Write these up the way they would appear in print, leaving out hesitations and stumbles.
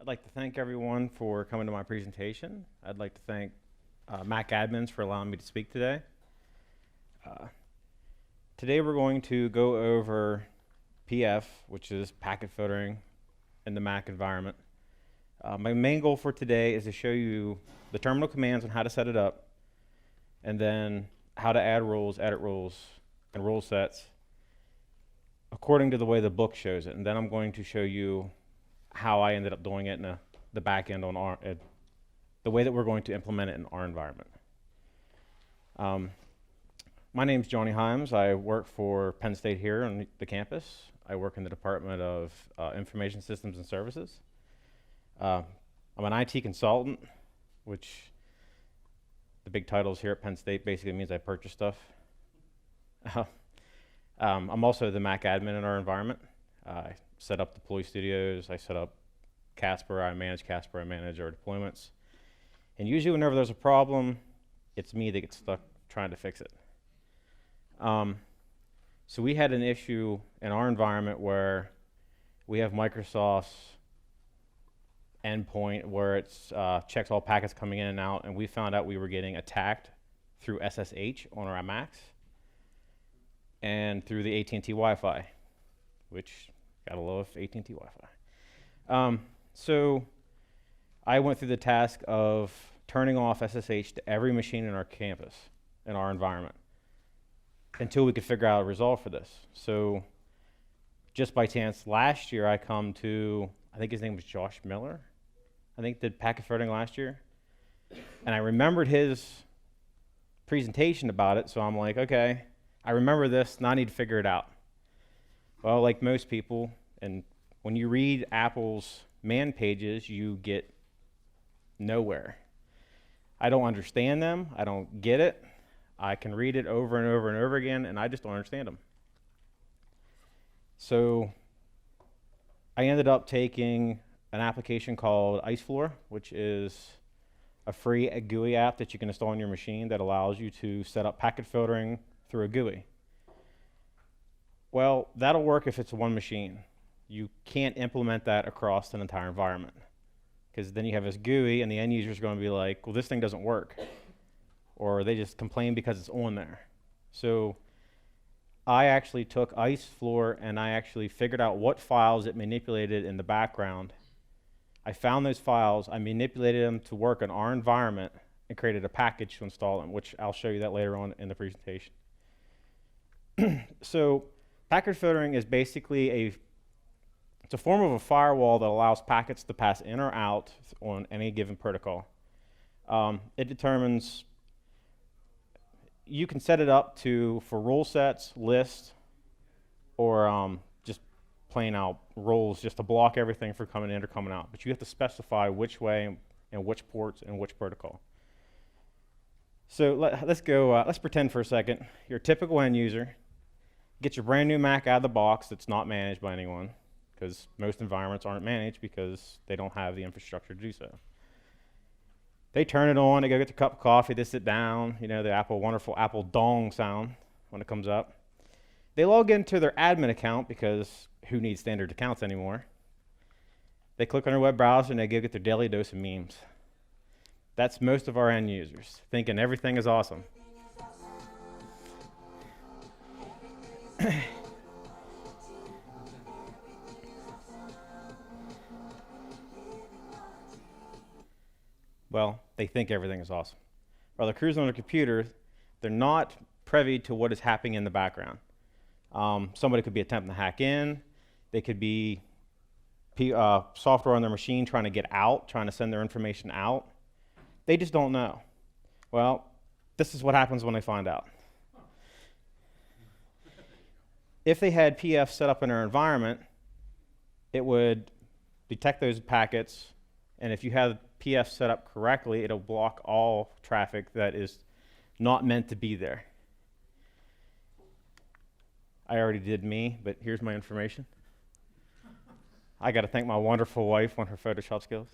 I'd like to thank everyone for coming to my presentation. I'd like to thank MacAdmins for allowing me to speak today. Today we're going to go over PF, which is packet filtering in the Mac environment. My main goal for today is to show you the terminal commands on how to set it up, and then how to add rules, edit rules, and rule sets according to the way the book shows it. And then I'm going to show you how I ended up doing it in the back end on the way that we're going to implement it in our environment. My name's Johnny Himes. I work for Penn State here on the campus. I work in the Department of Information Systems and Services. I'm an IT consultant, which the big titles here at Penn State basically means I purchase stuff. I'm also the Mac admin in our environment. I set up deploy studios, I set up Casper, I manage our deployments. And usually whenever there's a problem, it's me that gets stuck trying to fix it. So we had an issue in our environment where we have Microsoft's endpoint where it checks all packets coming in and out, and we found out we were getting attacked through SSH on our Macs and through the AT&T Wi-Fi, which gotta love AT&T Wi-Fi. So I went through the task of turning off SSH to every machine in our campus, in our environment, until we could figure out a resolve for this. So just by chance, last year I come to, I think his name was Josh Miller, I think did packet filtering last year. And I remembered his presentation about it, so I'm like, okay, I remember this, now I need to figure it out. Well, like most people, and when you read Apple's man pages, you get nowhere. I don't understand them, I don't get it. I can read it over and over and over again, and I just don't understand them. So I ended up taking an application called IceFloor, which is a free GUI app that you can install on your machine that allows you to set up packet filtering through a GUI. Well, that'll work if it's one machine. You can't implement that across an entire environment, because then you have this GUI and the end user is going to be like, well, this thing doesn't work. Or they just complain because it's on there. So I actually took IceFloor and I actually figured out what files it manipulated in the background. I found those files, I manipulated them to work in our environment and created a package to install them, which I'll show you that later on in the presentation. So packet filtering is basically it's a form of a firewall that allows packets to pass in or out on any given protocol. It determines, you can set it up for rule sets, lists, or just plain out rules just to block everything from coming in or coming out. But you have to specify which way and which ports and which protocol. So let's pretend for a second you're a typical end user. Get your brand new Mac out of the box that's not managed by anyone, because most environments aren't managed because they don't have the infrastructure to do so. They turn it on, they go get their cup of coffee, they sit down, you know, the wonderful Apple dong sound when it comes up. They log into their admin account, because who needs standard accounts anymore? They click on their web browser and they go get their daily dose of memes. That's most of our end users, thinking everything is awesome. Well, they think everything is awesome. While they're cruising on their computer, they're not privy to what is happening in the background. Somebody could be attempting to hack in. They could be software on their machine trying to get out, trying to send their information out. They just don't know. Well, this is what happens when they find out. If they had PF set up in their environment, it would detect those packets, and if you have PF set up correctly, it'll block all traffic that is not meant to be there. I already did me, but here's my information. I got to thank my wonderful wife on her Photoshop skills.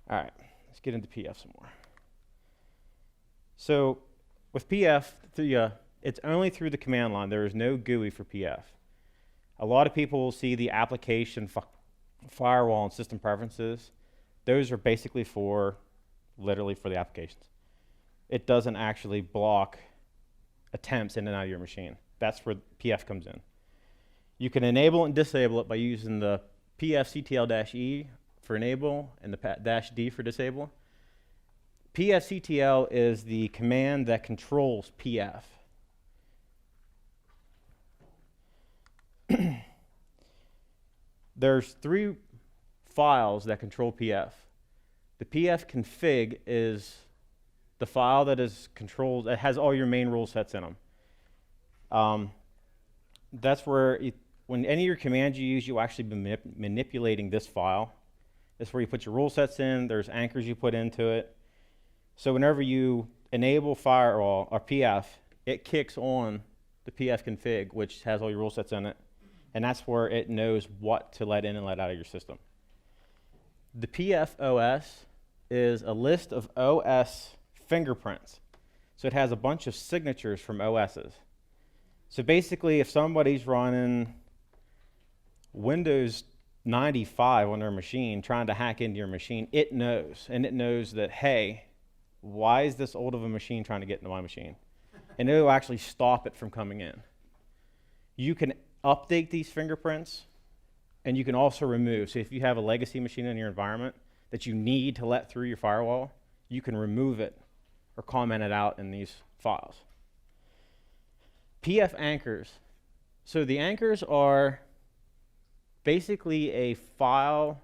All right, let's get into PF some more. So with PF, it's only through the command line. There is no GUI for PF. A lot of people will see the application firewall and system preferences. Those are basically literally for the applications. It doesn't actually block attempts in and out of your machine. That's where PF comes in. You can enable and disable it by using the PFCTL-E for enable and the -D for disable. PFCTL is the command that controls PF. There's 3 files that control PF. The PF config is the file that is controlled, that has all your main rule sets in them. That's where, when any of your commands you use, you'll actually be manipulating this file. That's where you put your rule sets in, there's anchors you put into it. So whenever you enable firewall or PF, it kicks on the PF config, which has all your rule sets in it. And that's where it knows what to let in and let out of your system. The PF OS is a list of OS fingerprints. So it has a bunch of signatures from OSs. So basically, if somebody's running Windows 95 on their machine, trying to hack into your machine, it knows. And it knows that, hey, why is this old of a machine trying to get into my machine? And it will actually stop it from coming in. You can update these fingerprints, and you can also remove. So if you have a legacy machine in your environment that you need to let through your firewall, you can remove it or comment it out in these files. PF anchors. So the anchors are basically a file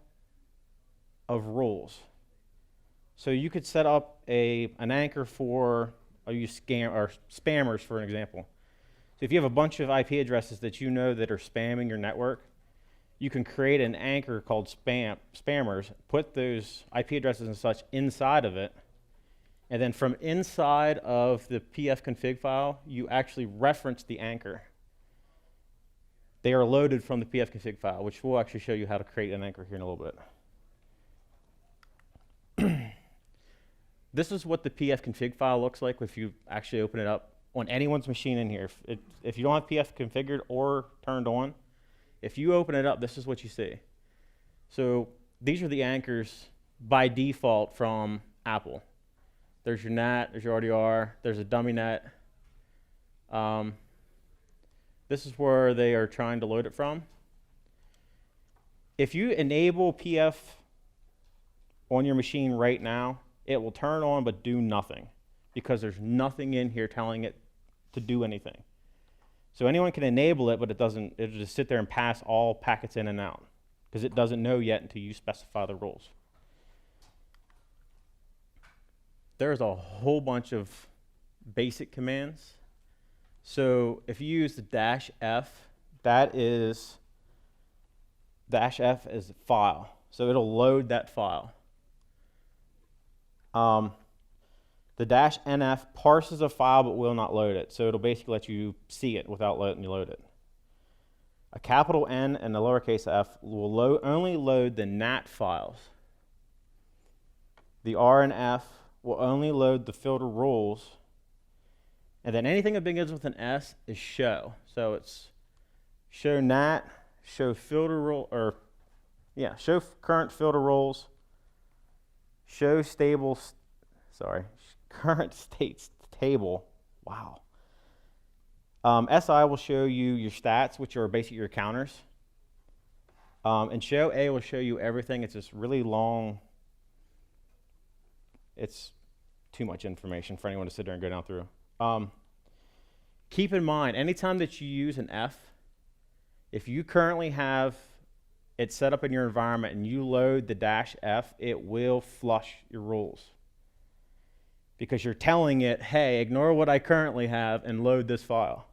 of rules. So you could set up an anchor for, I'll use spammers for an example. So if you have a bunch of IP addresses that you know that are spamming your network, you can create an anchor called spammers, put those IP addresses and such inside of it, and then from inside of the PF config file, you actually reference the anchor. They are loaded from the PF config file, which we'll actually show you how to create an anchor here in a little bit. This is what the PF config file looks like if you actually open it up on anyone's machine in here. If you don't have PF configured or turned on, if you open it up, this is what you see. So these are the anchors by default from Apple. There's your NAT, there's your RDR, there's a dummy NET. This is where they are trying to load it from. If you enable PF on your machine right now, it will turn on but do nothing because there's nothing in here telling it to do anything. So anyone can enable it, but it'll just sit there and pass all packets in and out because it doesn't know yet until you specify the rules. There's a whole bunch of basic commands. So if you use the -F, that is, -F is a file. So it'll load that file. The -NF parses a file but will not load it. So it'll basically let you see it without letting you load it. A capital N and a lowercase f will only load the NAT files. The R and F will only load the filter rules. And then anything that begins with an S is show. So it's show NAT, show filter rule, or yeah, show current filter rules, show stable, current states table. Wow. SI will show you your stats, which are basically your counters. And show A will show you everything. It's this really long, it's too much information for anyone to sit there and go down through. Keep in mind, anytime that you use an F, if you currently have it set up in your environment and you load the -F, it will flush your rules. Because you're telling it, hey, ignore what I currently have and load this file.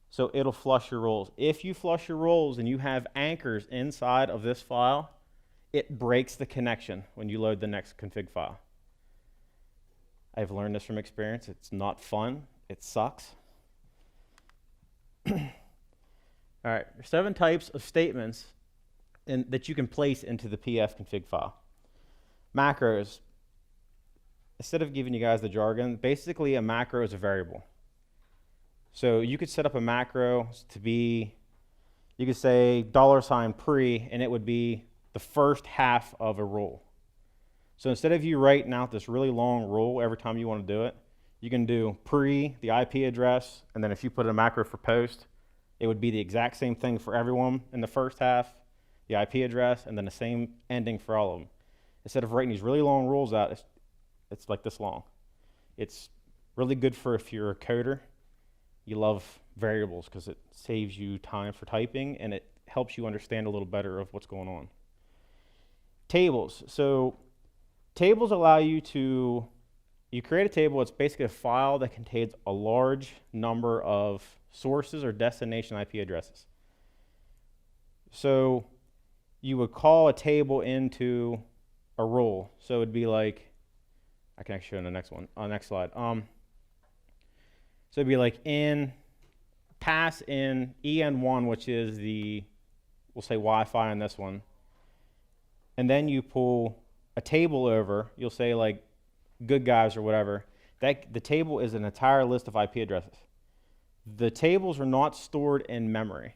So it'll flush your rules. If you flush your rules and you have anchors inside of this file, it breaks the connection when you load the next config file. I've learned this from experience. It's not fun. It sucks. All right, there's 7 types of statements that you can place into the PF config file. Macros. Instead of giving you guys the jargon, basically a macro is a variable. So you could set up a macro to be you could say $pre, and it would be the first half of a rule. So instead of you writing out this really long rule every time you want to do it, you can do pre, the IP address, and then if you put in a macro for post, it would be the exact same thing for everyone in the first half, the IP address, and then the same ending for all of them. Instead of writing these really long rules out, it's like this long. It's really good for if you're a coder. You love variables because it saves you time for typing and it helps you understand a little better of what's going on. Tables. So tables allow you to, you create a table, it's basically a file that contains a large number of sources or destination IP addresses. So you would call a table into a rule. So it'd be like, I can actually show in the next one, next slide. So it'd be like pass in EN1, which is the, we'll say Wi-Fi on this one. And then you pull a table over, you'll say like good guys or whatever. The table is an entire list of IP addresses. The tables are not stored in memory.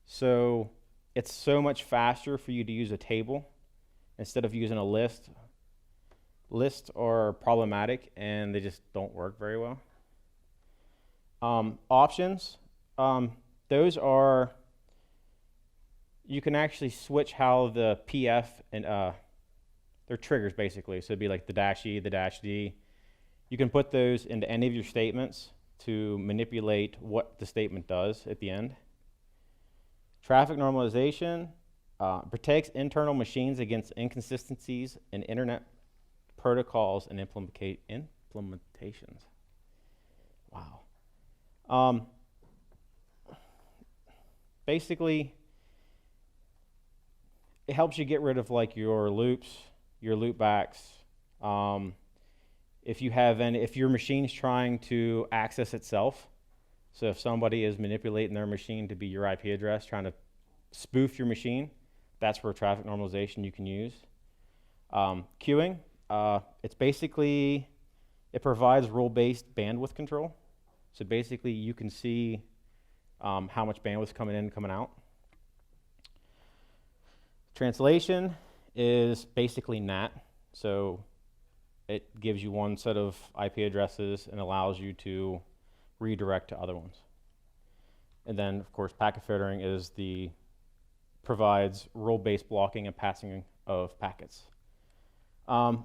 So it's so much faster for you to use a table instead of using a list. Lists are problematic and they just don't work very well. Options, those are, you can actually switch how the PF and they're triggers basically. So it'd be like the -E, the -D. You can put those into any of your statements to manipulate what the statement does at the end. Traffic normalization protects internal machines against inconsistencies in internet protocols and implementations. Wow. Basically, it helps you get rid of like your loops, your loopbacks. If your machine's trying to access itself, so if somebody is manipulating their machine to be your IP address, trying to spoof your machine, that's where traffic normalization you can use. Queuing, it's basically, it provides rule-based bandwidth control. So basically you can see how much bandwidth is coming in and coming out. Translation is basically NAT. So it gives you one set of IP addresses and allows you to redirect to other ones. And then, of course, packet filtering provides role-based blocking and passing of packets.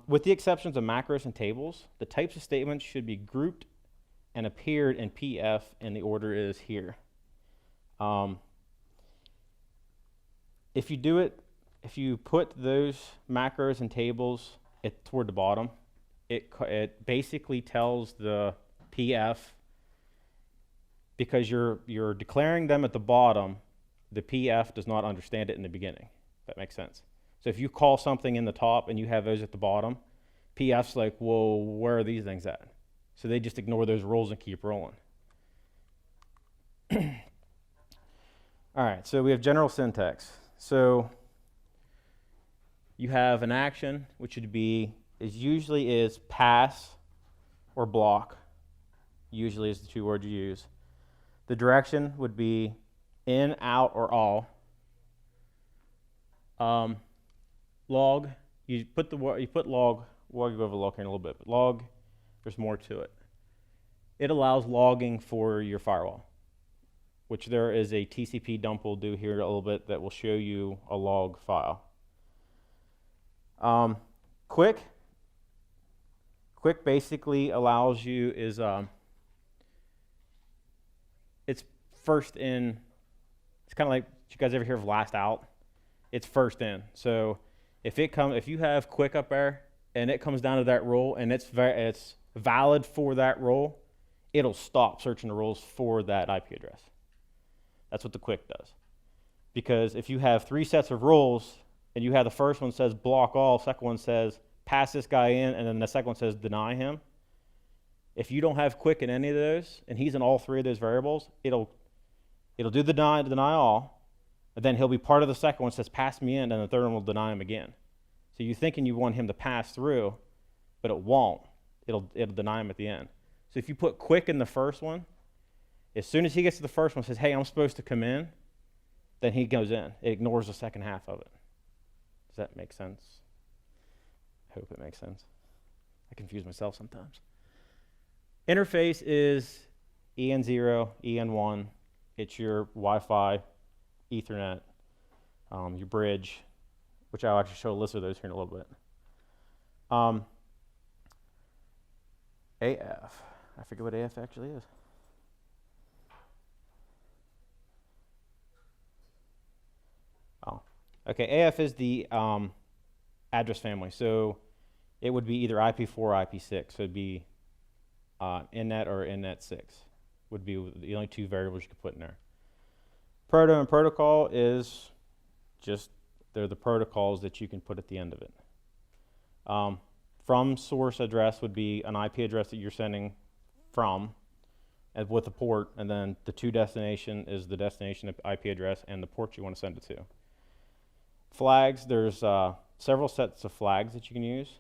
With the exceptions of macros and tables, the types of statements should be grouped and appeared in PF, and the order is here. If you put those macros and tables toward the bottom, it basically tells the PF, because you're declaring them at the bottom, the PF does not understand it in the beginning. That makes sense. So if you call something in the top and you have those at the bottom, PF's like, well, where are these things at? So they just ignore those rules and keep rolling. All right, so we have general syntax. So you have an action, which usually is pass or block, usually is the two words you use. The direction would be in, out, or all. Log, you put log, we'll go over log here in a little bit, but log, there's more to it. It allows logging for your firewall, which there is a TCP dump we'll do here in a little bit that will show you a log file. Quick basically allows you it's first in. It's kind of like, did you guys ever hear of last out? It's first in. So if you have quick up there and it comes down to that rule and it's valid for that rule, it'll stop searching the rules for that IP address. That's what the quick does. Because if you have 3 sets of rules and you have the first one says block all, second one says pass this guy in, and then the second one says deny him, if you don't have quick in any of those and he's in all 3 of those variables, it'll do the deny all, and then he'll be part of the second one that says pass me in, and the third one will deny him again. So you're thinking you want him to pass through, but it won't. It'll deny him at the end. So if you put quick in the first one, as soon as he gets to the first one, says, hey, I'm supposed to come in, then he goes in. It ignores the second half of it. Does that make sense? I hope it makes sense. I confuse myself sometimes. Interface is EN0, EN1. It's your Wi-Fi, Ethernet, your bridge, which I'll actually show a list of those here in a little bit. AF. I forget what AF actually is. Oh, okay. AF is the address family. So it would be either IP4 or IP6. So it'd be INNET or INNET6 would be the only two variables you could put in there. Proto and protocol is just, they're the protocols that you can put at the end of it. From source address would be an IP address that you're sending from and with a port, and then the to destination is the destination IP address and the port you want to send it to. Flags, there's several sets of flags that you can use.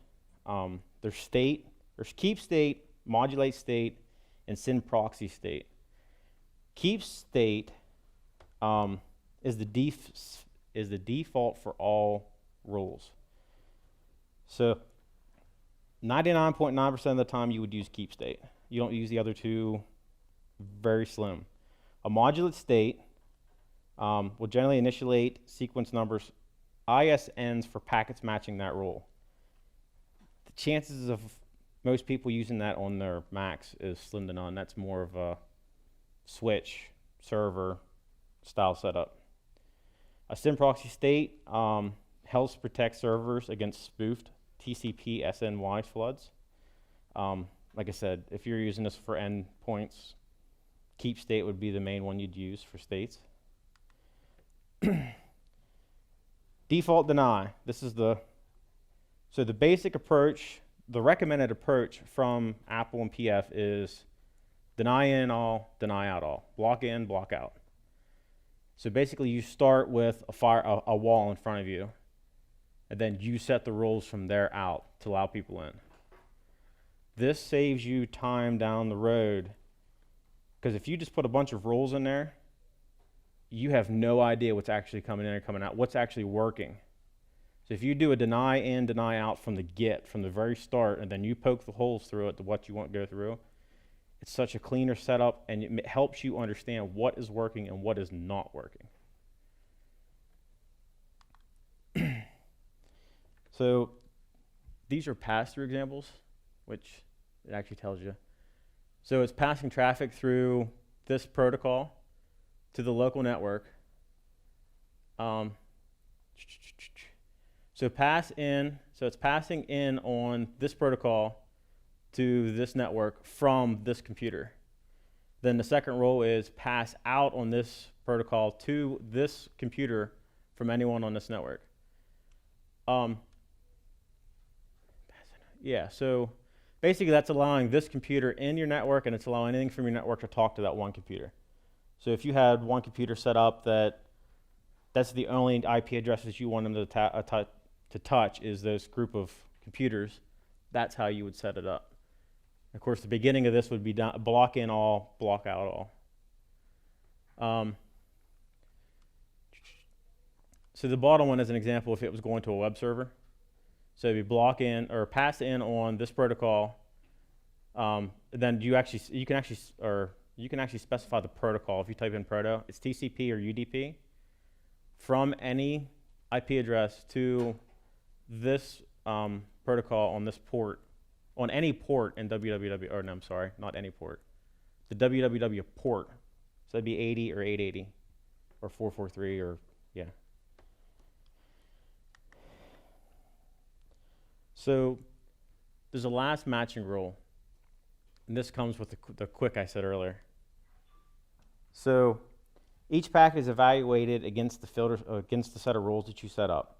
There's state, there's keep state, modulate state, and send proxy state. Keep state is the default for all rules. So 99.9% of the time you would use keep state. You don't use the other two, very slim. A modulate state will generally initiate sequence numbers, ISNs for packets matching that rule. The chances of most people using that on their Macs is slim to none. That's more of a switch server style setup. A send proxy state helps protect servers against spoofed TCP SNY floods. Like I said, if you're using this for endpoints, keep state would be the main one you'd use for states. Default deny. This is the basic approach, the recommended approach from Apple and PF is deny in all, deny out all. Block in, block out. So basically you start with a wall in front of you, and then you set the rules from there out to allow people in. This saves you time down the road, because if you just put a bunch of rules in there, you have no idea what's actually coming in or coming out, what's actually working. So if you do a deny in, deny out from the very start, and then you poke the holes through it to what you want to go through, it's such a cleaner setup, and it helps you understand what is working and what is not working. So these are pass-through examples, which it actually tells you. So it's passing traffic through this protocol to the local network. So it's passing in on this protocol to this network from this computer. Then the second role is pass out on this protocol to this computer from anyone on this network. Yeah, so basically that's allowing this computer in your network, and it's allowing anything from your network to talk to that one computer. So if you had one computer set up that's the only IP addresses you want them to touch is those group of computers, that's how you would set it up. Of course, the beginning of this would be block in all, block out all. So the bottom one is an example if it was going to a web server. So if you block in or pass in on this protocol, then you can actually specify the protocol. If you type in proto, it's TCP or UDP from any IP address to this protocol on this port, on any port in www, or no, I'm sorry, not any port, the www port. So that'd be 80 or 880 or 443 or, yeah. So there's a last matching rule, and this comes with the quick I said earlier. So each packet is evaluated against the filters, against the set of rules that you set up.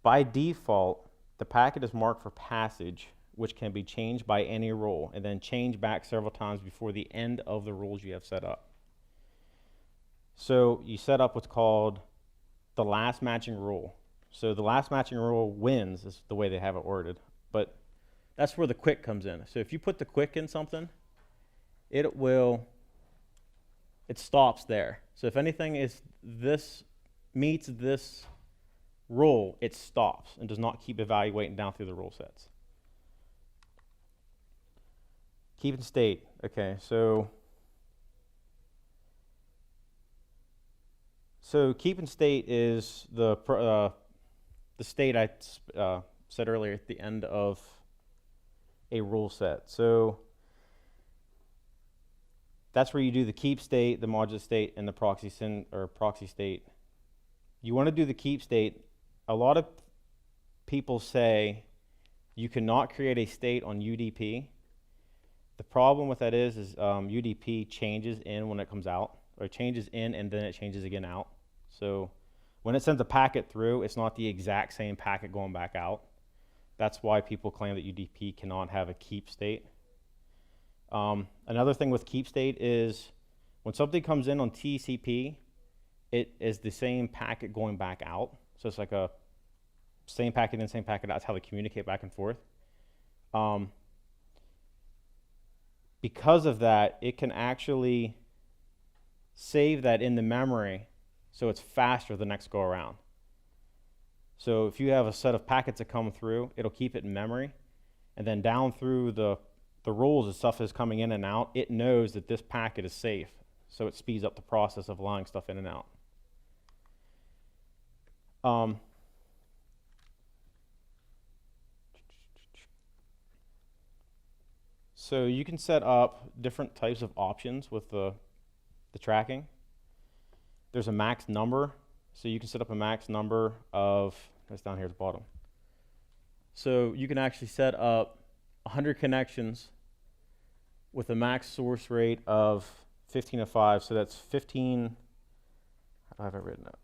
By default, the packet is marked for passage, which can be changed by any rule, and then changed back several times before the end of the rules you have set up. So you set up what's called the last matching rule. So the last matching rule wins, is the way they have it worded, but that's where the quick comes in. So if you put the quick in something, it stops there. So if anything is meets this rule, it stops and does not keep evaluating down through the rule sets. Keep in state. Okay, so keep in state is the state I said earlier at the end of a rule set. So that's where you do the keep state, the modular state, and the proxy state. You want to do the keep state. A lot of people say you cannot create a state on UDP. The problem with that is UDP changes in when it comes out, or it changes in and then it changes again out. So when it sends a packet through, it's not the exact same packet going back out. That's why people claim that UDP cannot have a keep state. Another thing with keep state is when something comes in on TCP, it is the same packet going back out. So it's like a same packet in, same packet out. That's how they communicate back and forth. Because of that, it can actually save that in the memory so it's faster the next go around. So if you have a set of packets that come through, it'll keep it in memory, and then down through the rules and stuff is coming in and out, it knows that this packet is safe, so it speeds up the process of allowing stuff in and out. So you can set up different types of options with the tracking. There's a max number, so you can set up a max number of, that's down here at the bottom. So you can actually set up 100 connections with a max source rate of 15/5, so that's 15, how do I have it written up?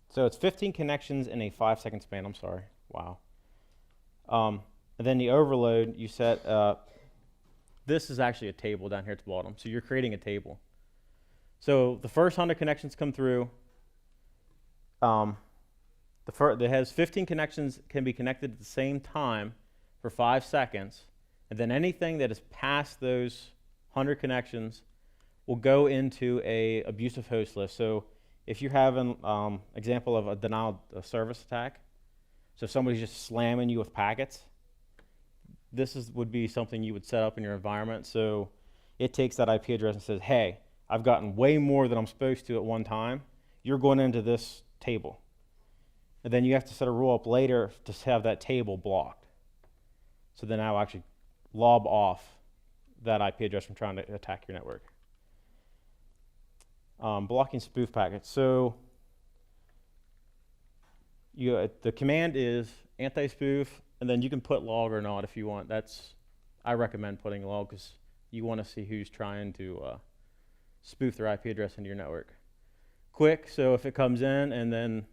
So it's 15 connections in a 5-second span. I'm sorry. Wow. And then the overload, you set this is actually a table down here at the bottom. So you're creating a table. So the first 100 connections come through. That has 15 connections can be connected at the same time for 5 seconds. And then anything that is past those 100 connections will go into a abusive host list. So if you have an example of a denial of service attack, so if somebody's just slamming you with packets, this would be something you would set up in your environment. So it takes that IP address and says, hey, I've gotten way more than I'm supposed to at one time. You're going into this table. And then you have to set a rule up later to have that table blocked. So then I'll actually lob off that IP address from trying to attack your network. Blocking spoof packets. So the command is anti-spoof, and then you can put log or not if you want. I recommend putting log because you want to see who's trying to spoof their IP address into your network. Quick, so if it comes in and then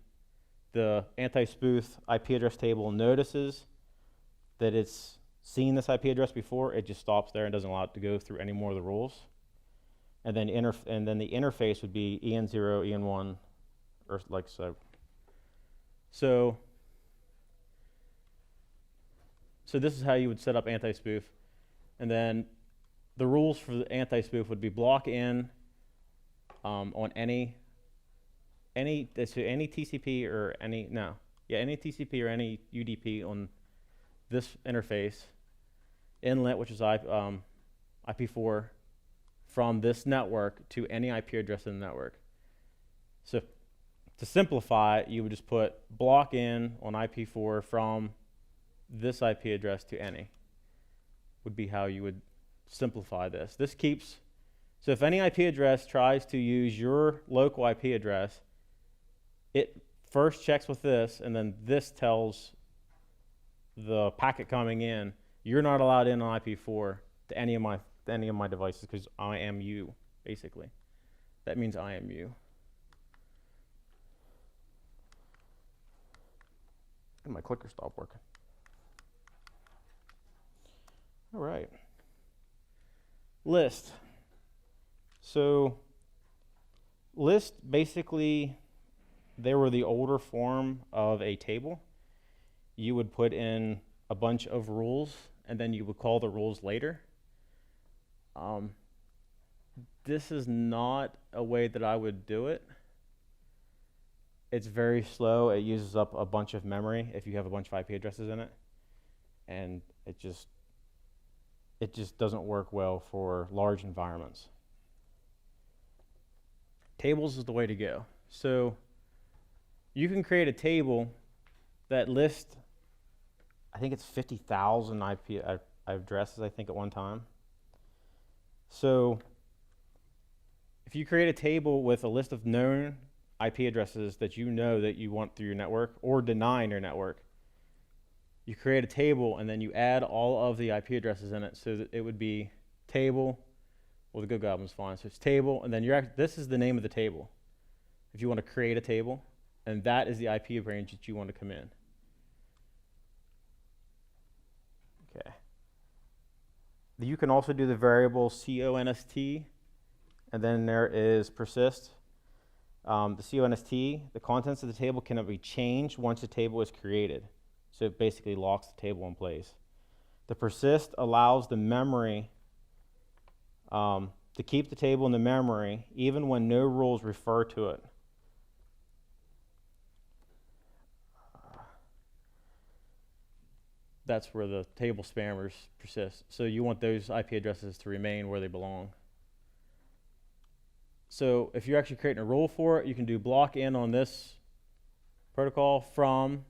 the anti-spoof IP address table notices that it's seen this IP address before, it just stops there and doesn't allow it to go through any more of the rules. And then the interface would be EN0, EN1, or like so. So this is how you would set up anti-spoof. And then the rules for the anti-spoof would be block in on any TCP or any TCP or any UDP on this interface, inlet, which is IP4, from this network to any IP address in the network. So to simplify it, you would just put block in on IP4 from this IP address to any, would be how you would simplify this. This keeps, so if any IP address tries to use your local IP address, it first checks with this, and then this tells the packet coming in, you're not allowed in on IP4 to any of my devices because I am you, basically. That means I am you. And my clicker stopped working. All right. List. So List, basically, they were the older form of a table. You would put in a bunch of rules, and then you would call the rules later. This is not a way that I would do it. It's very slow. It uses up a bunch of memory if you have a bunch of IP addresses in it, and it just doesn't work well for large environments. Tables is the way to go. So you can create a table that lists, I think it's 50,000 IP addresses, I think, at one time. So if you create a table with a list of known IP addresses that you know that you want through your network or deny in your network, you create a table and then you add all of the IP addresses in it, so that it would be table. Well, the good goblin's fine. So it's table, and then this is the name of the table. If you want to create a table, and that is the IP range that you want to come in. Okay. You can also do the variable const, and then there is persist. The const, the contents of the table cannot be changed once the table is created. So it basically locks the table in place. The persist allows the memory to keep the table in the memory even when no rules refer to it. That's where the table spammers persist. So you want those IP addresses to remain where they belong. So if you're actually creating a rule for it, you can do block in on this protocol from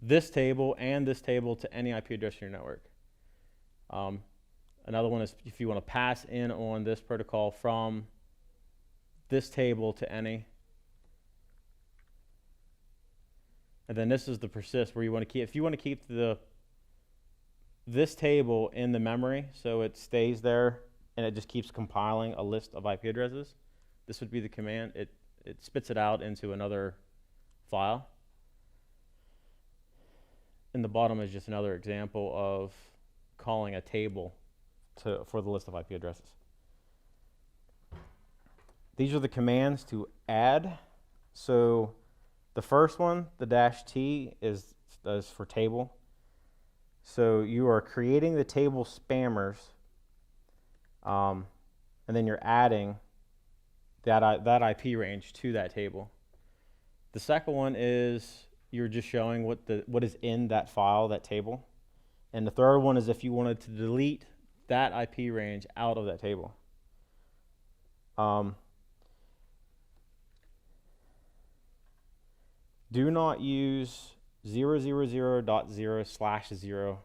this table and this table to any IP address in your network. Another one is if you want to pass in on this protocol from this table to any. And then this is the persist, where you want to keep, if you want to keep this table in the memory so it stays there and it just keeps compiling a list of IP addresses, this would be the command. It spits it out into another file. And the bottom is just another example of calling a table for the list of IP addresses. These are the commands to add. So the first one, the -t, is for table. So you are creating the table spammers, and then you're adding that IP range to that table. The second one is you're just showing what is in that file, that table. And the third one is if you wanted to delete that IP range out of that table. Do not use 000.0/0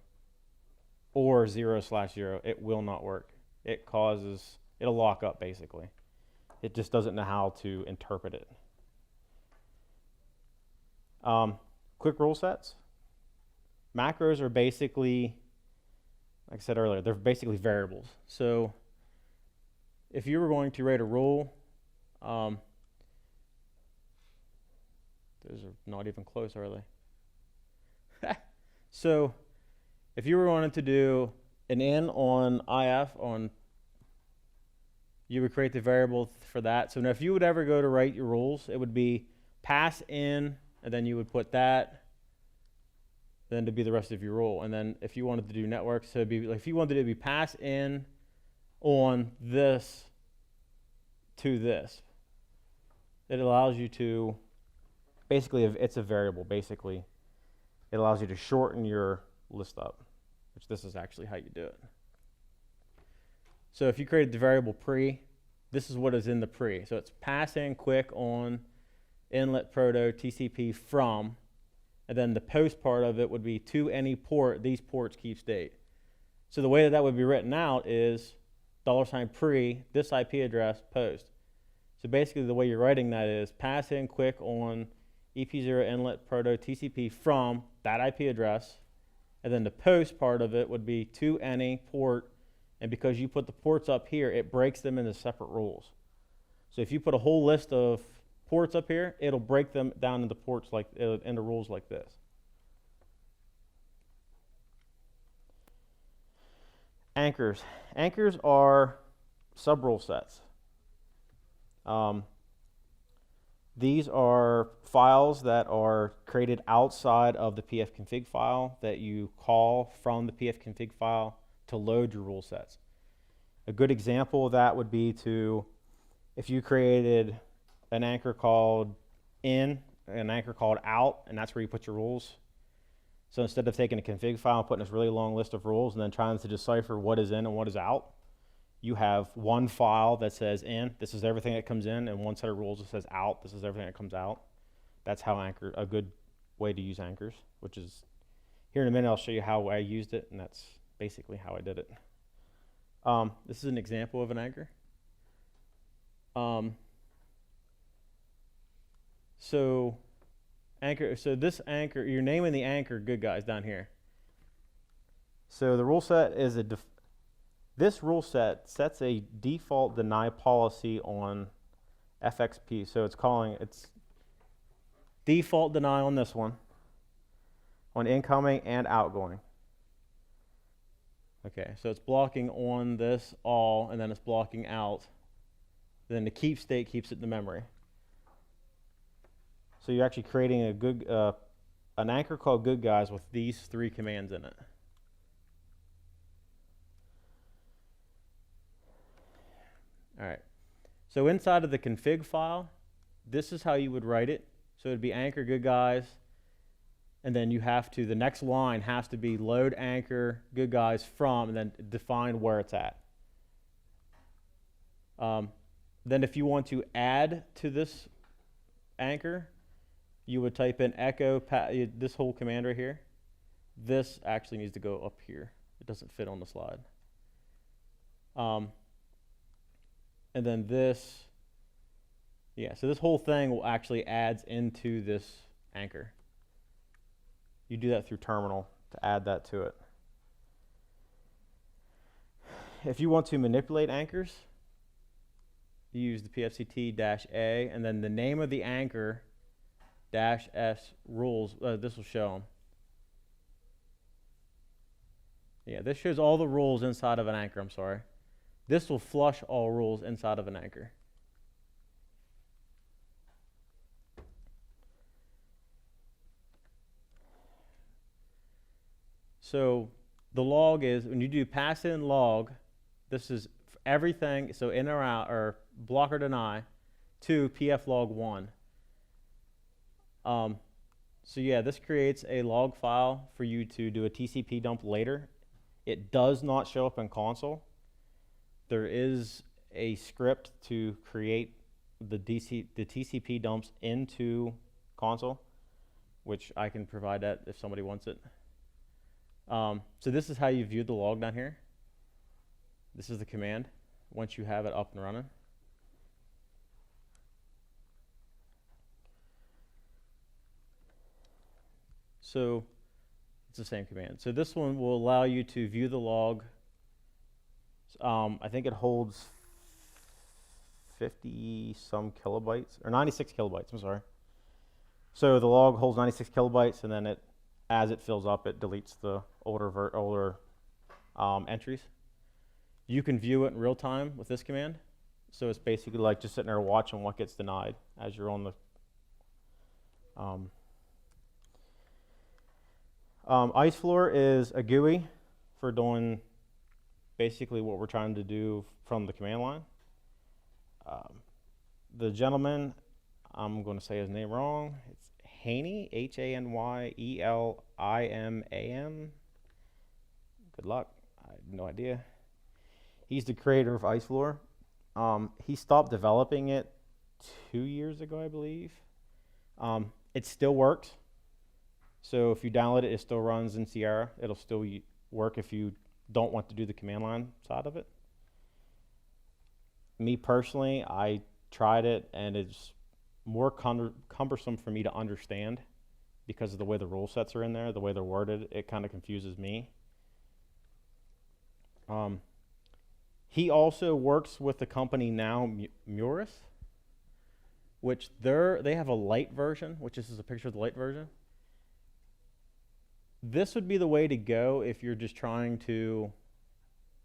or 0/0. It will not work. It'll lock up basically. It just doesn't know how to interpret it. Quick rule sets. Macros are basically, like I said earlier, they're basically variables. So if you were going to write a rule, those are not even close, are they? So if you were wanting to do an in on IF you would create the variable for that. So now if you would ever go to write your rules, it would be pass in, and then you would put that, then to be the rest of your rule. And then if you wanted to do networks, so it'd be like if you wanted to be pass in on this to this, it allows you to basically, it's a variable. Basically, it allows you to shorten your list up, which this is actually how you do it. So if you created the variable pre, this is what is in the pre. So it's pass in quick on inlet proto TCP from, and then the post part of it would be to any port. These ports keep state. So the way that would be written out is $pre, this IP address, post. So basically the way you're writing that is pass in quick on EP0 inlet proto TCP from that IP address, and then the post part of it would be to any port, and because you put the ports up here, it breaks them into separate rules. So if you put a whole list of ports up here, it'll break them down into ports into rules like this. Anchors. Anchors are sub-rule sets. These are files that are created outside of the pfconfig file that you call from the pfconfig file to load your rule sets. A good example of that would be if you created an anchor called in, an anchor called out, and that's where you put your rules. So instead of taking a config file and putting this really long list of rules and then trying to decipher what is in and what is out, you have one file that says in, this is everything that comes in, and one set of rules that says out, this is everything that comes out. That's how a good way to use anchors, which is, here in a minute I'll show you how I used it, and that's basically how I did it. This is an example of an anchor. So this anchor, you're naming the anchor good guys down here. So the rule set is this rule set sets a default deny policy on FXP. So it's default deny on this one, on incoming and outgoing. Okay, so it's blocking on this all, and then it's blocking out. Then the keep state keeps it in the memory. So you're actually creating an anchor called good guys with these 3 commands in it. All right. So inside of the config file, this is how you would write it. So it'd be anchor good guys, and then you have to, the next line has to be load anchor good guys from, and then define where it's at. Then if you want to add to this anchor, you would type in echo, this whole command right here. This actually needs to go up here. It doesn't fit on the slide. And then this, so this whole thing will actually adds into this anchor. You do that through terminal to add that to it. If you want to manipulate anchors, you use the pfct-a, and then the name of the anchor -s rules, this will show them. Yeah, this shows all the rules inside of an anchor, I'm sorry. This will flush all rules inside of an anchor. So the log is, when you do pass in log, this is everything, so in or out, or block or deny, to pf log 1. So yeah, this creates a log file for you to do a TCP dump later. It does not show up in console. There is a script to create the TCP dumps into console, which I can provide that if somebody wants it. So this is how you view the log down here. This is the command once you have it up and running. So it's the same command. So this one will allow you to view the log. I think it holds 50 some kilobytes, or 96 kilobytes, I'm sorry. So the log holds 96 kilobytes, and then as it fills up, it deletes the older entries. You can view it in real time with this command. So it's basically like just sitting there watching what gets denied as you're on the IceFloor is a GUI for doing basically what we're trying to do from the command line. The gentleman, I'm going to say his name wrong. It's Haney, H-A-N-Y-E-L-I-M-A-N. Good luck. I have no idea. He's the creator of IceFloor. He stopped developing it 2 years ago, I believe. It still works. So if you download it, it still runs in Sierra. It'll still work if you don't want to do the command line side of it. Me personally, I tried it, and it's more cumbersome for me to understand because of the way the rule sets are in there, the way they're worded. It kind of confuses me. He also works with the company now, URIS, which they have a light version, which this is a picture of the light version. This would be the way to go if you're just trying to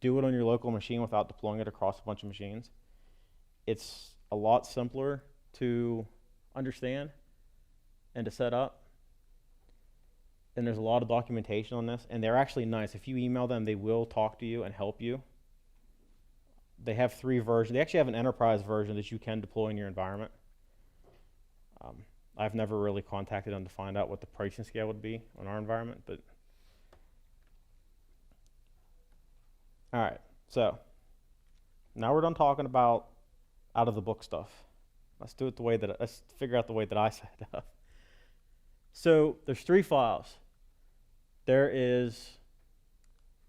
do it on your local machine without deploying it across a bunch of machines. It's a lot simpler to understand and to set up. And there's a lot of documentation on this, and they're actually nice. If you email them, they will talk to you and help you. They have 3 versions. They actually have an enterprise version that you can deploy in your environment. I've never really contacted them to find out what the pricing scale would be on our environment, but all right, so now we're done talking about out of the book stuff. Let's figure out the way that I set it up. So there's 3 files. There is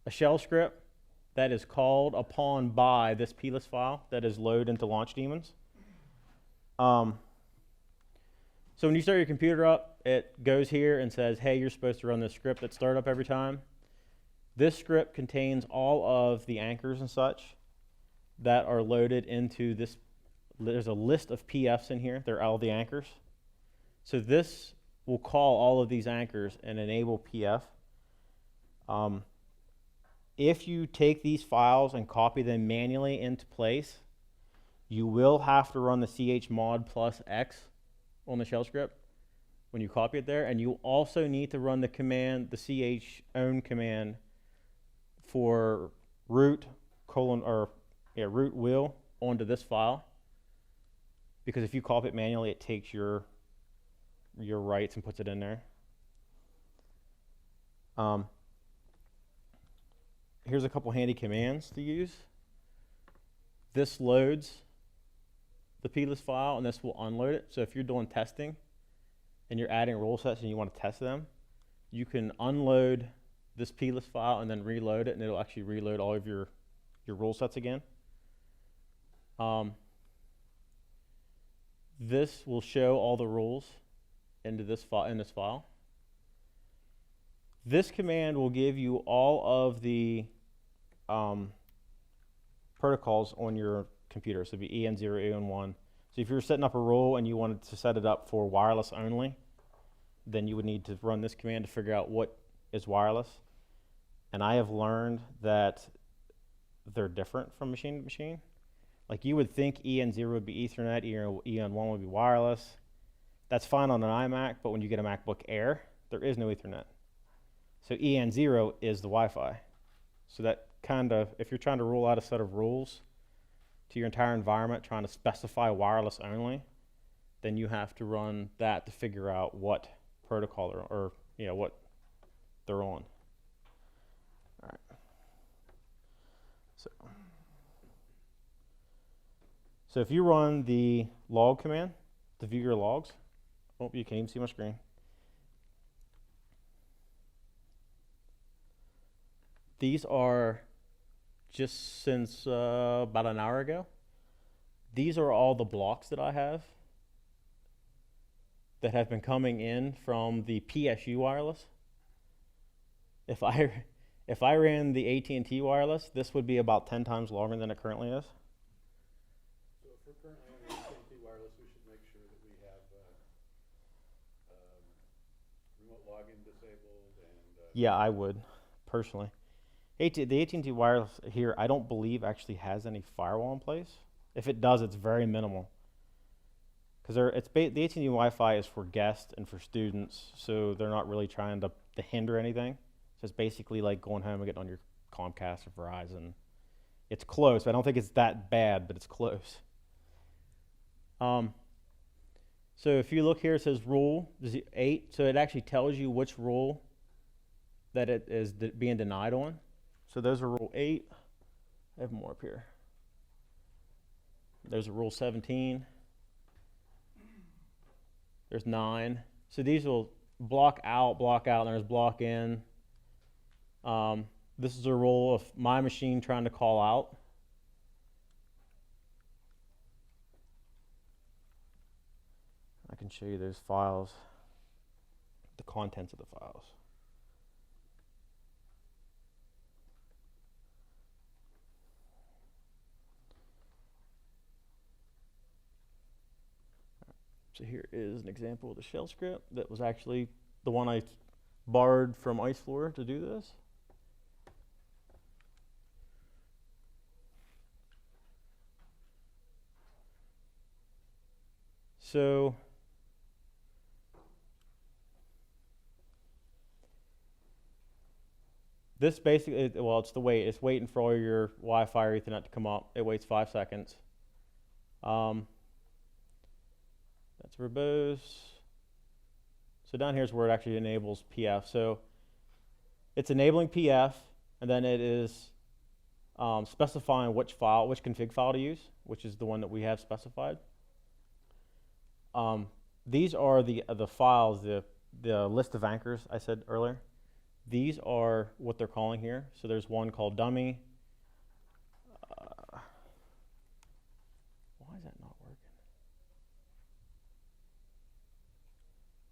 a shell script that is called upon by this plist file that is loaded into launch daemons. So when you start your computer up, it goes here and says, hey, you're supposed to run this script at startup every time. This script contains all of the anchors and such that are loaded into this. There's a list of PFs in here. They're all the anchors. So this will call all of these anchors and enable PF. If you take these files and copy them manually into place, you will have to run the chmod plus X on the shell script when you copy it there, and you also need to run the command, the chown command for root will onto this file, because if you copy it manually, it takes your rights and puts it in there. Here's a couple handy commands to use. This loads the plist file, and this will unload it. So if you're doing testing and you're adding rule sets and you want to test them, you can unload this plist file and then reload it, and it'll actually reload all of your rule sets again. This will show all the rules into this file. This command will give you all of the protocols on your computer. So it'd be EN0, EN1. So if you're setting up a rule and you wanted to set it up for wireless only, then you would need to run this command to figure out what is wireless. And I have learned that they're different from machine to machine. Like you would think EN0 would be Ethernet, EN1 would be wireless. That's fine on an iMac, but when you get a MacBook Air, there is no Ethernet. So EN0 is the Wi-Fi. So that kind of, if you're trying to roll out a set of rules to your entire environment, trying to specify wireless only, then you have to run that to figure out what protocol or what they're on. All right. So if you run the log command to view your logs, oh, you can't even see my screen. These are just since about an hour ago. These are all the blocks that I have that have been coming in from the PSU wireless. If I ran the AT&T wireless, this would be about 10 times longer than it currently is. So if we're currently on the AT&T wireless, we should make sure that we have remote login disabled and... Yeah, I would, personally. The AT&T wireless here, I don't believe actually has any firewall in place. If it does, it's very minimal. Because the AT&T Wi-Fi is for guests and for students, so they're not really trying to hinder anything. So it's basically like going home and getting on your Comcast or Verizon. It's close. I don't think it's that bad, but it's close. So if you look here, it says rule 8. So it actually tells you which rule that it is being denied on. So those are rule 8. I have more up here. There's a rule 17. There's 9. So these will block out, and there's block in. This is a rule of my machine trying to call out. I can show you those files, the contents of the files. So here is an example of the shell script that was actually the one I borrowed from IceFloor to do this. So This basically, well, it's the wait. It's waiting for all your Wi-Fi or Ethernet to come up. It waits 5 seconds. That's verbose. So down here is where it actually enables PF. So it's enabling PF, and then it is specifying which config file to use, which is the one that we have specified. These are the files, the list of anchors I said earlier. These are what they're calling here. So there's one called dummy. Why is that not working?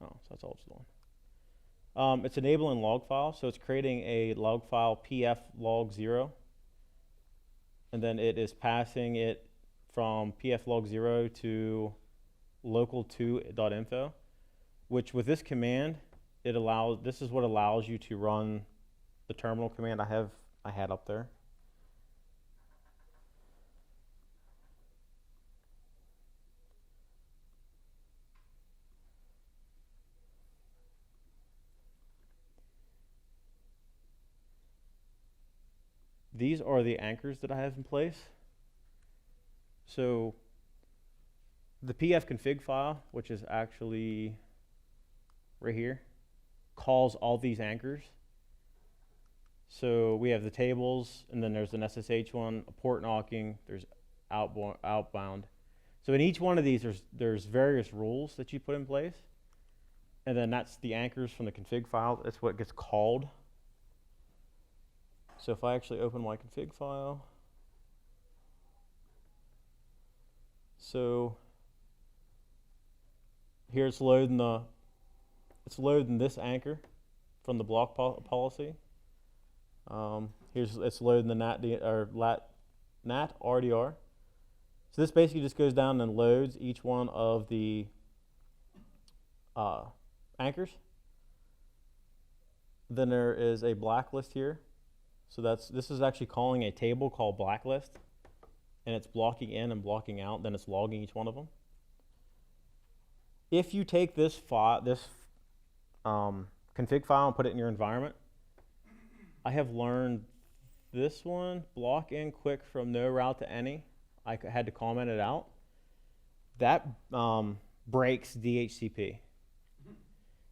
Oh, so that's all it's doing. It's enabling log file, so it's creating a log file pf log 0, and then it is passing it from pf log 0 to local2.info, which with this command, this is what allows you to run the terminal command I had up there. These are the anchors that I have in place. So the pf config file, which is actually right here, calls all these anchors. So we have the tables, and then there's an SSH one, a port knocking, there's outbound. So in each one of these, there's various rules that you put in place, and then that's the anchors from the config file. That's what gets called. So if I actually open my config file, so here it's loading this anchor from the block policy. It's loading the NAT RDR. So this basically just goes down and loads each one of the anchors. Then there is a blacklist here. So this is actually calling a table called blacklist, and it's blocking in and blocking out. Then it's logging each one of them. If you take this config file and put it in your environment, I have learned this one, block in quick from no route to any. I had to comment it out. That breaks DHCP.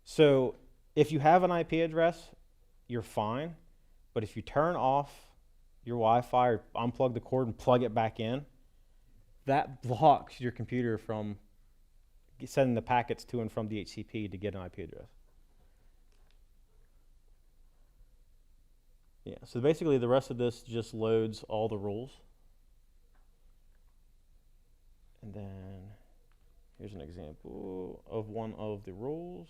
So if you have an IP address, you're fine. But if you turn off your Wi-Fi or unplug the cord and plug it back in, that blocks your computer from sending the packets to and from DHCP to get an IP address. Yeah, so basically the rest of this just loads all the rules. And then here's an example of one of the rules.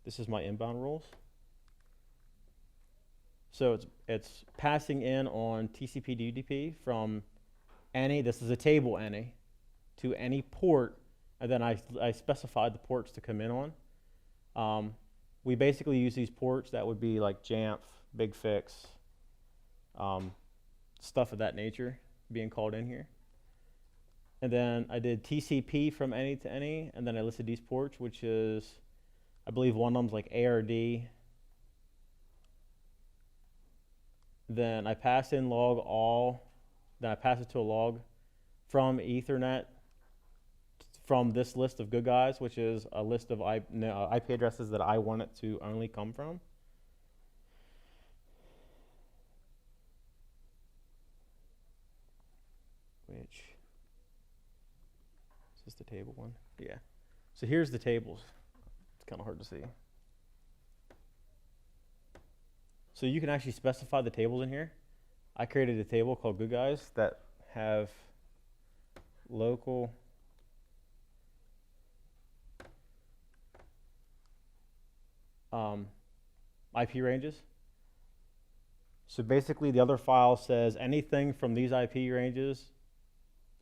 This is my inbound rules. So it's passing in on TCP UDP from any, this is a table any, to any port, and then I specified the ports to come in on. We basically use these ports that would be like Jamf, BigFix, stuff of that nature being called in here. And then I did TCP from any to any, and then I listed these ports, which is, I believe one of them's like ARD. Then I pass in log all, then I pass it to a log from Ethernet from this list of good guys, which is a list of IP addresses that I want it to only come from. Which, is this the table one? Yeah. So here's the tables. It's kind of hard to see. So you can actually specify the tables in here. I created a table called Good Guys that have local IP ranges. So basically the other file says anything from these IP ranges,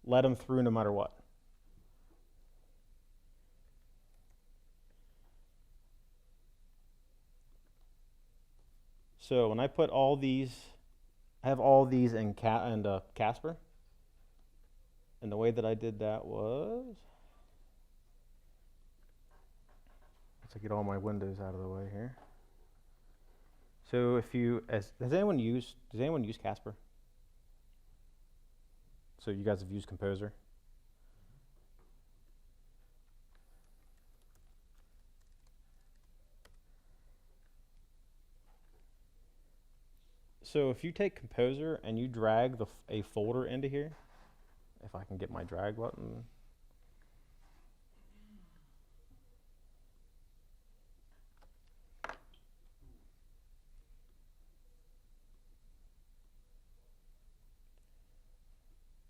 let them through no matter what. So when I put all these, I have all these in Casper. And the way that I did that was, let's get all my windows out of the way here. So if you, does anyone use Casper? So you guys have used Composer? So if you take Composer and you drag a folder into here, if I can get my drag button.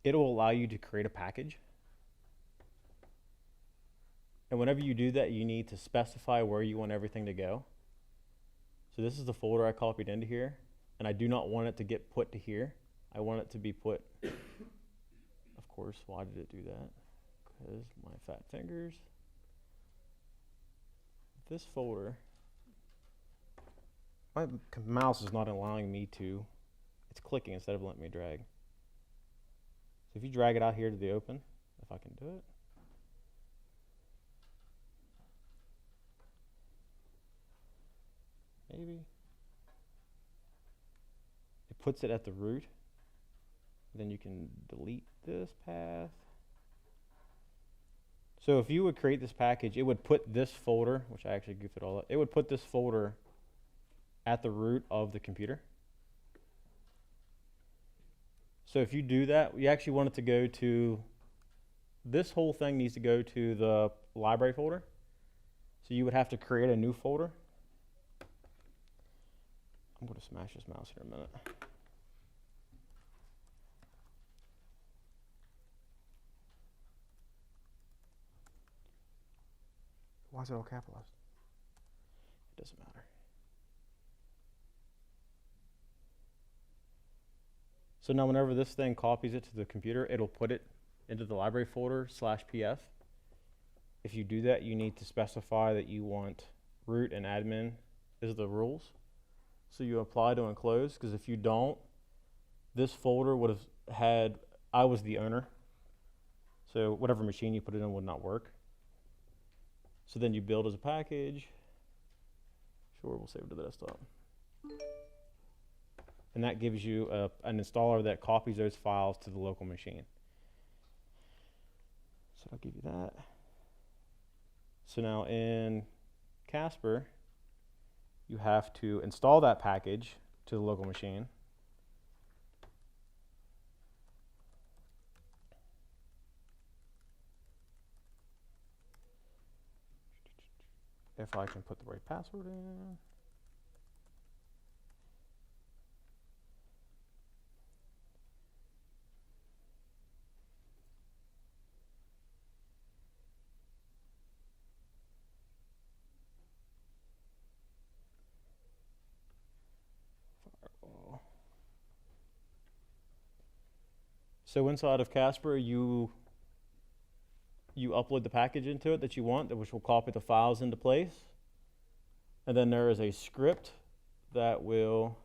It'll allow you to create a package. And whenever you do that, you need to specify where you want everything to go. So this is the folder I copied into here, and I do not want it to get put to here. I want it to be put, of course, why did it do that? Because my fat fingers. This folder, my mouse is not allowing me to, it's clicking instead of letting me drag. So if you drag it out here to the open, if I can do it. Maybe. It puts it at the root. Then you can delete this path. So if you would create this package, it would put this folder, which I actually goofed it all up, it would put this folder at the root of the computer. So if you do that, you actually want it to go to, this whole thing needs to go to the library folder. So you would have to create a new folder. I'm going to smash this mouse here in a minute. Why is it all capitalized? It doesn't matter. So now whenever this thing copies it to the computer, it'll put it into the library folder /pf. If you do that, you need to specify that you want root and admin as the rules. So you apply to enclose, because if you don't, this folder would have had, I was the owner. So whatever machine you put it in would not work. So then you build as a package. Sure, we'll save it to the desktop. And that gives you an installer that copies those files to the local machine. So I'll give you that. So now in Casper, you have to install that package to the local machine. If I can put the right password in. Firewall. So inside of Casper, you upload the package into it that you want, which will copy the files into place. And then there is a script that will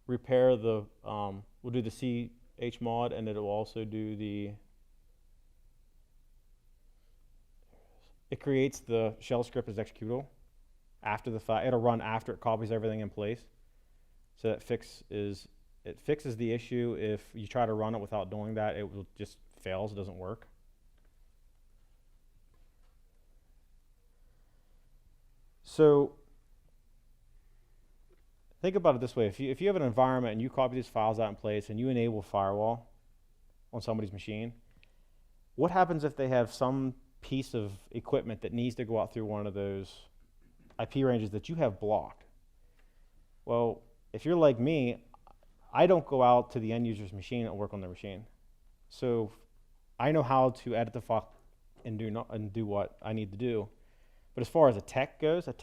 repair the, we'll do the chmod, and it will also do the, it creates the shell script as executable after the file. It'll run after it copies everything in place. So that it fixes the issue. If you try to run it without doing that, it will just fails, it doesn't work. So think about it this way. If you have an environment and you copy these files out in place and you enable firewall on somebody's machine, what happens if they have some piece of equipment that needs to go out through one of those IP ranges that you have blocked? Well, if you're like me, I don't go out to the end user's machine and work on their machine. So I know how to edit the file and do what I need to do. But as far as a tech goes, a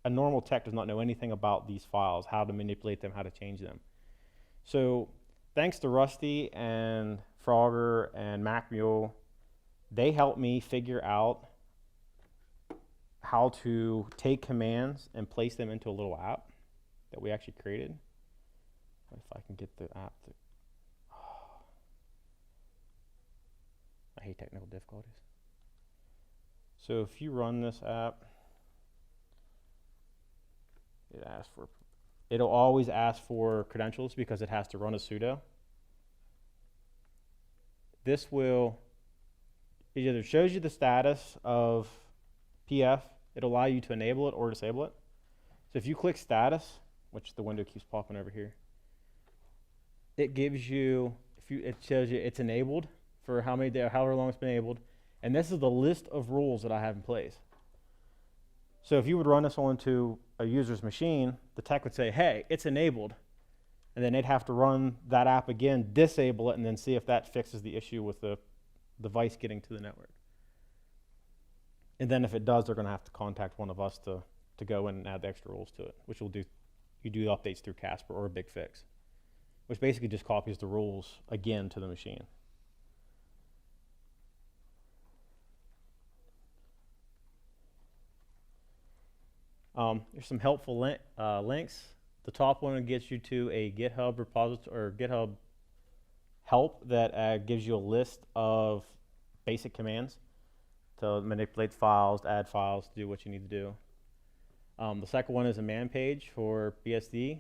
normal tech does not know anything about these files, how to manipulate them, how to change them. So thanks to Rusty and Frogger and MacMule, they helped me figure out how to take commands and place them into a little app that we actually created. If I can get the app to, I hate technical difficulties. So if you run this app, It'll always ask for credentials because it has to run a sudo. This will, it either shows you the status of PF, it'll allow you to enable it or disable it. So if you click status, which the window keeps popping over here, it gives you, it shows you it's enabled for however long it's been enabled, and this is the list of rules that I have in place. So if you would run this onto a user's machine, the tech would say, hey, it's enabled, and then they'd have to run that app again, disable it, and then see if that fixes the issue with the device getting to the network. And then if it does, they're going to have to contact one of us to go in and add the extra rules to it, which will do, you do updates through Casper or a big fix, which basically just copies the rules again to the machine. There's some helpful links. The top one gets you to a GitHub repository or GitHub help that gives you a list of basic commands to manipulate files, to add files, to do what you need to do. The second one is a man page for BSD.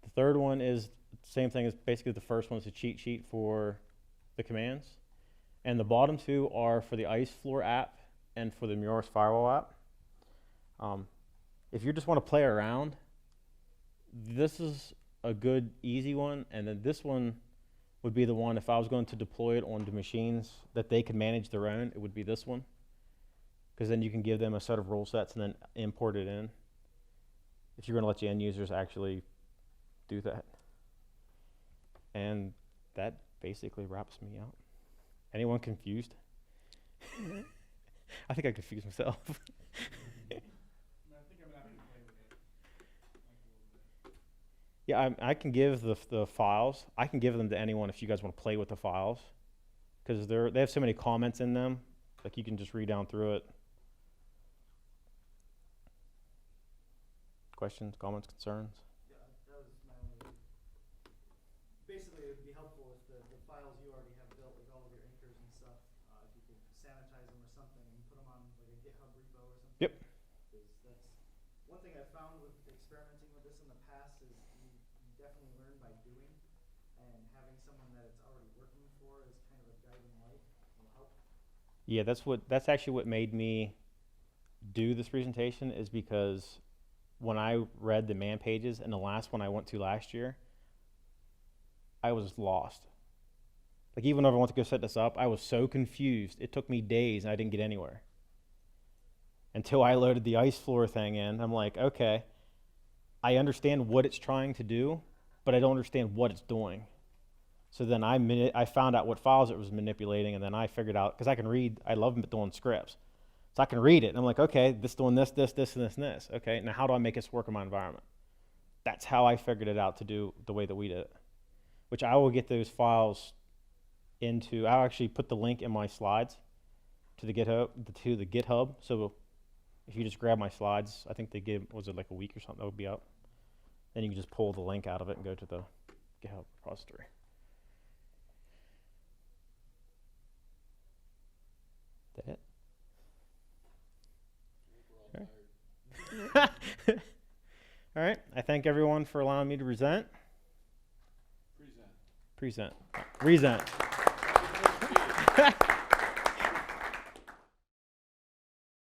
The third one is the same thing as basically the first one. Is a cheat sheet for the commands. And the bottom two are for the Ice Floor app and for the URIS firewall app. If you just want to play around, this is a good, easy one. And then this one would be the one, if I was going to deploy it onto machines that they could manage their own, it would be this one. Because then you can give them a set of rule sets and then import it in. If you're going to let your end users actually do that. And that basically wraps me up. Anyone confused? I think I confused myself. Yeah, I can give the files. I can give them to anyone if you guys want to play with the files, because they have so many comments in them. Like you can just read down through it. Questions, comments, concerns? Yeah, that was my only. Basically, it would be helpful if the files you already have built, like all of your anchors and stuff, if you could sanitize them or something and put them on like a GitHub repo or something. Yep. Because that's one thing I found with experimenting with this in the past is you definitely learn by doing, and having someone that it's already working for is kind of a guiding light will help. Yeah, that's actually what made me do this presentation, is because when I read the man pages and the last one I went to last year, I was lost. Like even when I went to go set this up, I was so confused. It took me days and I didn't get anywhere. Until I loaded the Ice Floor thing in, I'm like, okay, I understand what it's trying to do, but I don't understand what it's doing. So then I found out what files it was manipulating, and then I figured out, because I can read, I love doing scripts. So I can read it, and I'm like, okay, this doing this, this, this, and this, and this. Okay, now how do I make this work in my environment? That's how I figured it out to do the way that we did it, which I will get those files into. I'll actually put the link in my slides to the GitHub. So if you just grab my slides, I think they give, was it like a week or something that would be up? Then you can just pull the link out of it and go to the GitHub repository. Is that it? All right. I thank everyone for allowing me to present. Present. Resent.